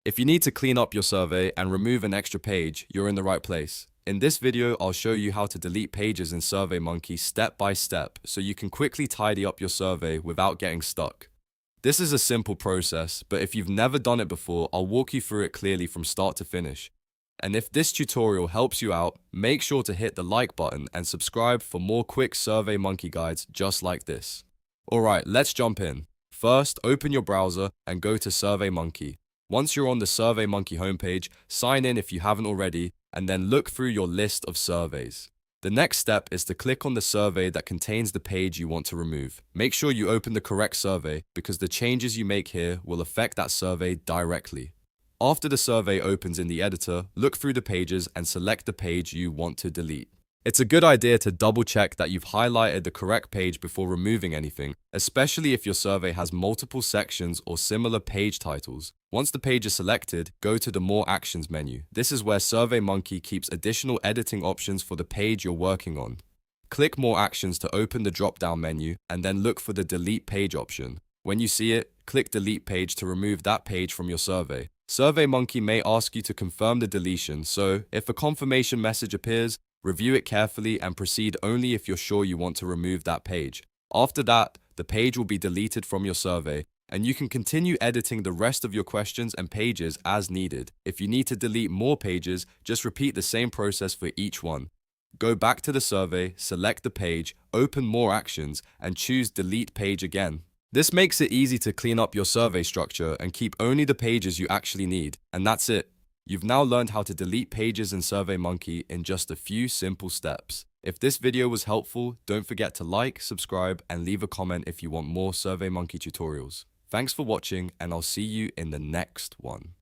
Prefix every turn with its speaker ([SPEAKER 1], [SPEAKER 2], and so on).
[SPEAKER 1] If you need to clean up your survey and remove an extra page, you're in the right place. In this video, I'll show you how to delete pages in SurveyMonkey step by step so you can quickly tidy up your survey without getting stuck. This is a simple process, but if you've never done it before, I'll walk you through it clearly from start to finish. And if this tutorial helps you out, make sure to hit the like button and subscribe for more quick SurveyMonkey guides just like this. Alright, let's jump in. First, open your browser and go to SurveyMonkey. Once you're on the SurveyMonkey homepage, sign in if you haven't already, and then look through your list of surveys. The next step is to click on the survey that contains the page you want to remove. Make sure you open the correct survey because the changes you make here will affect that survey directly. After the survey opens in the editor, look through the pages and select the page you want to delete. It's a good idea to double check that you've highlighted the correct page before removing anything, especially if your survey has multiple sections or similar page titles. Once the page is selected, go to the More Actions menu. This is where SurveyMonkey keeps additional editing options for the page you're working on. Click More Actions to open the drop-down menu and then look for the Delete Page option. When you see it, click Delete Page to remove that page from your survey. SurveyMonkey may ask you to confirm the deletion, so if a confirmation message appears, review it carefully and proceed only if you're sure you want to remove that page. After that, the page will be deleted from your survey, and you can continue editing the rest of your questions and pages as needed. If you need to delete more pages, just repeat the same process for each one. Go back to the survey, select the page, open More Actions, and choose Delete Page again. This makes it easy to clean up your survey structure and keep only the pages you actually need, and that's it. You've now learned how to delete pages in SurveyMonkey in just a few simple steps. If this video was helpful, don't forget to like, subscribe, and leave a comment if you want more SurveyMonkey tutorials. Thanks for watching, and I'll see you in the next one.